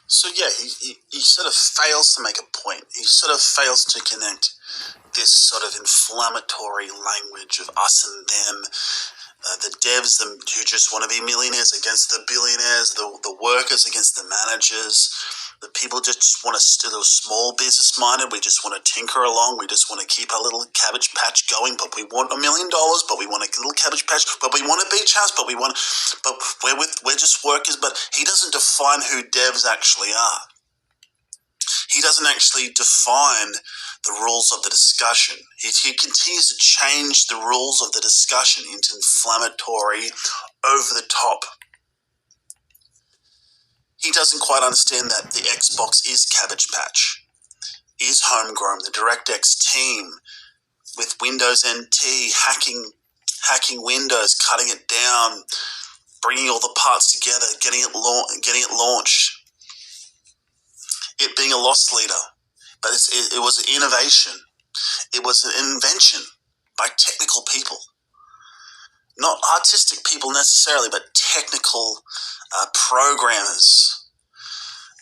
So yeah, he sort of fails to make a point. He sort of fails to connect this sort of inflammatory language of us and them, the devs who just want to be millionaires against the billionaires, the workers against the managers, the people just want to still small business minded. We just want to tinker along. We just want to keep our little cabbage patch going, but we want $1 million, but we want a little cabbage patch, but we want a beach house, but we're just workers. But he doesn't define who devs actually are. He doesn't actually define the rules of the discussion. He continues to change the rules of the discussion into inflammatory, over the top. He doesn't quite understand that the Xbox is Cabbage Patch, is homegrown. The DirectX team with Windows NT hacking Windows, cutting it down, bringing all the parts together, getting it launched. It being a loss leader, but it was an innovation. It was an invention by technical people, not artistic people necessarily, but technical programmers,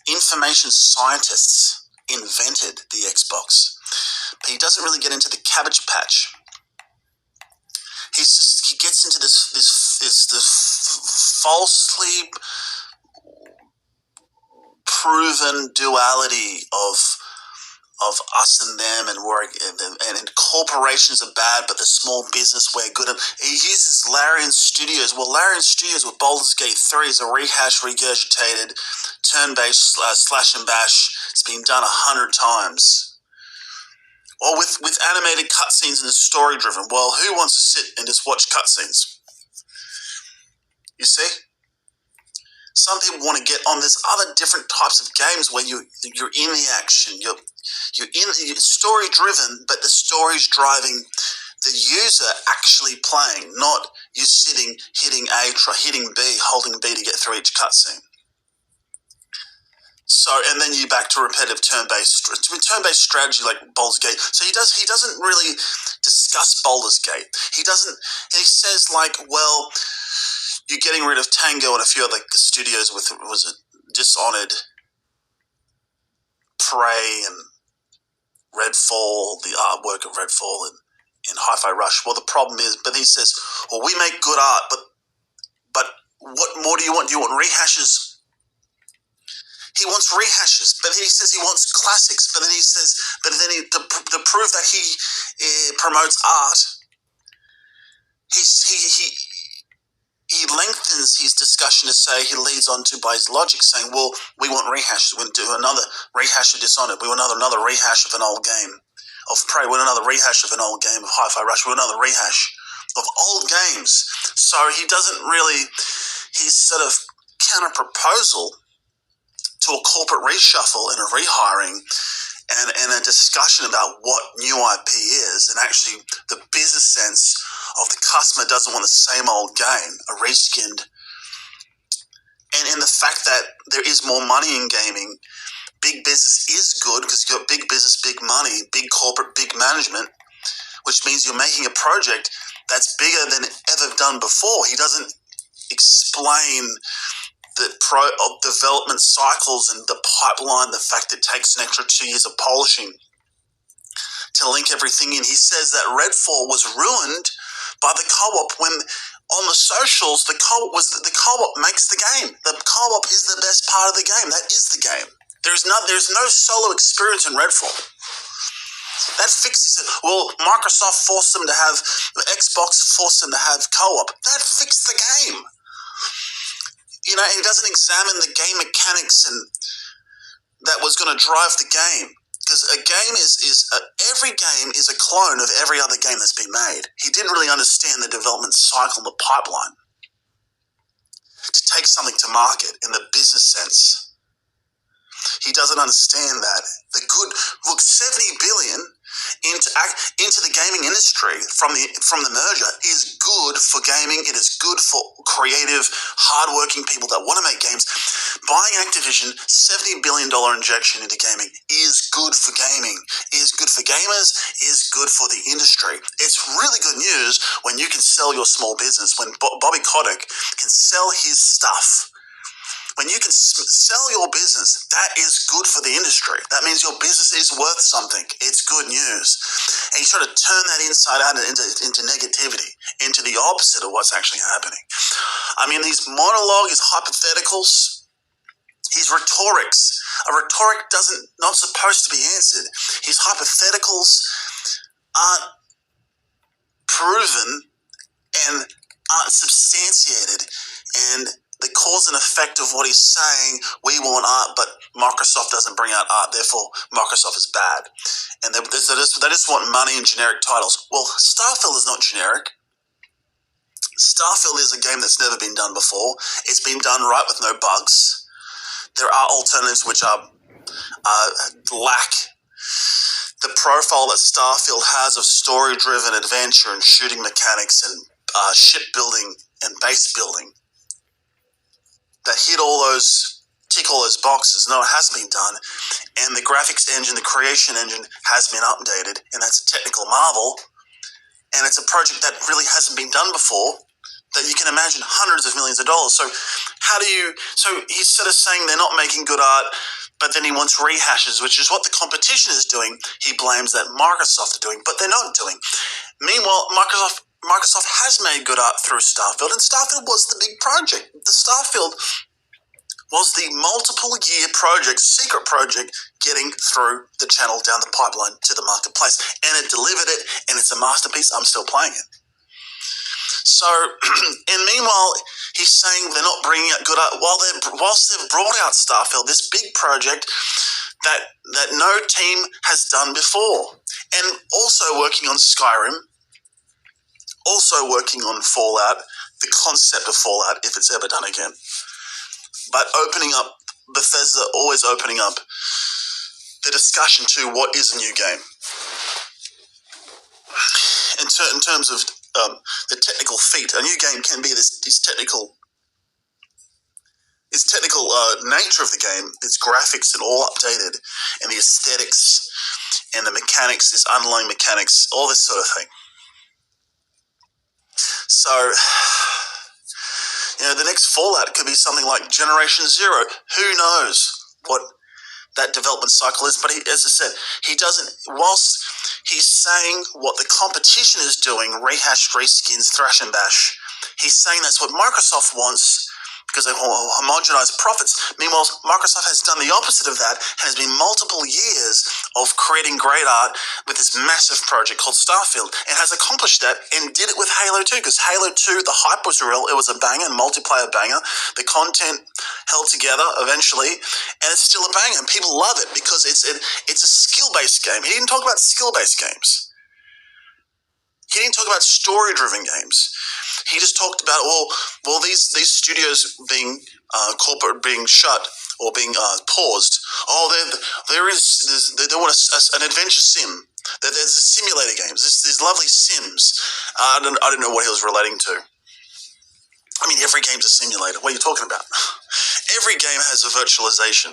information scientists invented the Xbox. But he doesn't really get into the Cabbage Patch. He gets into this falsely proven duality of us and them, and work, and corporations are bad, but the small business we're good. And he uses Larian Studios. Well, Larian Studios with Baldur's Gate 3 is a rehash, regurgitated, turn-based slash and bash. It's been done 100 times. Or with animated cutscenes and story-driven. Well, who wants to sit and just watch cutscenes? You see? Some people want to get on. There's other different types of games where you're in the action. You're story driven, but the story's driving the user actually playing, not you sitting, hitting A, hitting B, holding B to get through each cutscene. So, and then you back to repetitive turn-based strategy like Baldur's Gate. So he doesn't really discuss Baldur's Gate. He says like, well, you're getting rid of Tango and a few other studios with, was it Dishonored, Prey, and Redfall, the artwork of Redfall, and Hi-Fi Rush. Well, the problem is, but he says, well, we make good art, but what more do you want? Do you want rehashes? He wants rehashes, but he says he wants classics. But then he says, to prove that he promotes art, he lengthens his discussion to say, he leads on to by his logic saying, well, we want rehashes. We'll do another rehash of Dishonored. We want another rehash of an old game of Prey. We want another rehash of an old game of Hi-Fi Rush. We want another rehash of old games. So he doesn't really, his sort of counter-proposal to a corporate reshuffle and a rehiring and a discussion about what new IP is, and actually the business sense of the customer doesn't want the same old game, a reskinned, and the fact that there is more money in gaming. Big business is good because you've got big business, big money, big corporate, big management, which means you're making a project that's bigger than ever done before. He doesn't explain the development cycles and the pipeline, the fact it takes an extra 2 years of polishing to link everything in. He says that Redfall was ruined by the co-op when on the socials the co-op makes the game. The co-op is the best part of the game. That is the game. There's no solo experience in Redfall. That fixes it. Well, Microsoft forced them to have, Xbox forced them to have co-op. That fixed the game. You know, he doesn't examine the game mechanics and that was going to drive the game. Because a game every game is a clone of every other game that's been made. He didn't really understand the development cycle, the pipeline. To take something to market in the business sense, he doesn't understand that. Look, $70 billion into the gaming industry from the merger is good for gaming. It is good for creative, hardworking people that want to make games. Buying Activision, $70 billion injection into gaming is good for gaming, is good for gamers, is good for the industry. It's really good news when you can sell your small business, when Bobby Kotick can sell his stuff When you can sell your business, that is good for the industry. That means your business is worth something. It's good news. And you try to turn that inside out into negativity, into the opposite of what's actually happening. I mean, these monologue, his hypotheticals, his rhetorics. A rhetoric not supposed to be answered. His hypotheticals aren't proven and aren't substantiated, and the cause and effect of what he's saying, we want art, but Microsoft doesn't bring out art, therefore Microsoft is bad. And they just want money and generic titles. Well, Starfield is not generic. Starfield is a game that's never been done before. It's been done right with no bugs. There are alternatives which lack the profile that Starfield has of story-driven adventure and shooting mechanics and shipbuilding and base building that tick all those boxes. No, it hasn't been done. And the graphics engine, the creation engine has been updated, and that's a technical marvel. And it's a project that really hasn't been done before, that you can imagine hundreds of millions of dollars. So he's sort of saying they're not making good art, but then he wants rehashes, which is what the competition is doing. He blames that Microsoft are doing, but they're not doing. Meanwhile, Microsoft has made good art through Starfield, and Starfield was the big project. The Starfield was the multiple-year project, secret project, getting through the channel down the pipeline to the marketplace. And it delivered it, and it's a masterpiece. I'm still playing it. So, and meanwhile, he's saying they're not bringing out good art whilst they've brought out Starfield, this big project that no team has done before. And also working on Skyrim, also working on Fallout, the concept of Fallout, if it's ever done again. But opening up, Bethesda always opening up the discussion to what is a new game. In terms of the technical feat, a new game can be this technical nature of the game, its graphics and all updated, and the aesthetics and the mechanics, this underlying mechanics, all this sort of thing. So, the next Fallout could be something like Generation Zero. Who knows what that development cycle is? But as I said, he doesn't. Whilst he's saying what the competition is doing, rehashed, reskins, thrash and bash, he's saying that's what Microsoft wants because they homogenize profits. Meanwhile, Microsoft has done the opposite of that and has been multiple years of creating great art with this massive project called Starfield, and has accomplished that and did it with Halo 2, because Halo 2, the hype was real. It was a banger, multiplayer banger. The content held together eventually, and it's still a banger, and people love it because it's a skill-based game. He didn't talk about skill-based games. He didn't talk about story-driven games. He just talked about these studios being corporate being shut or being paused. They want an adventure sim. There's a simulator games. There's lovely sims. I don't know what he was relating to. I mean, every game's a simulator. What are you talking about? Every game has a virtualization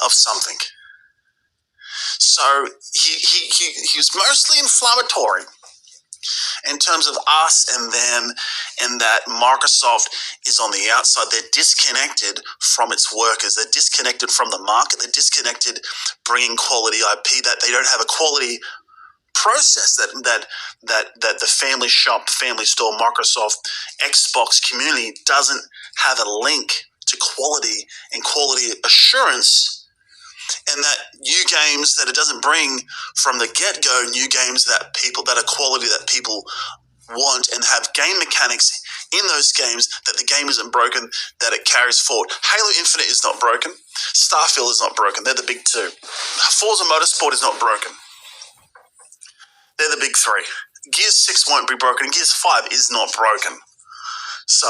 of something. So he was mostly inflammatory in terms of us and them, and that Microsoft is on the outside. They're disconnected from its workers. They're disconnected from the market. They're disconnected bringing quality IP, that they don't have a quality process that the family shop, family store, Microsoft, Xbox community doesn't have a link to quality and quality assurance. And that new games that it doesn't bring from the get-go, new games that are quality, that people want, and have game mechanics in those games, that the game isn't broken, that it carries forward. Halo Infinite is not broken. Starfield is not broken. They're the big two. Forza Motorsport is not broken. They're the big three. Gears 6 won't be broken. Gears 5 is not broken. So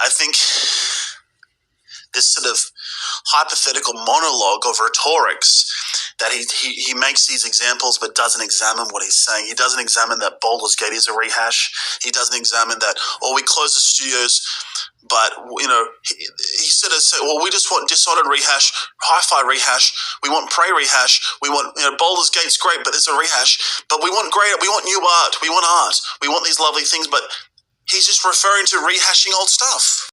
I think this sort of hypothetical monologue of rhetorics, that he makes these examples but doesn't examine what he's saying. He doesn't examine that Baldur's Gate is a rehash. He doesn't examine that, we close the studios, but, he sort of said, we just want Dishonored rehash, Hi-Fi rehash, we want Prey rehash, we want, Baldur's Gate's great, but there's a rehash, but we want new art, we want these lovely things, but he's just referring to rehashing old stuff.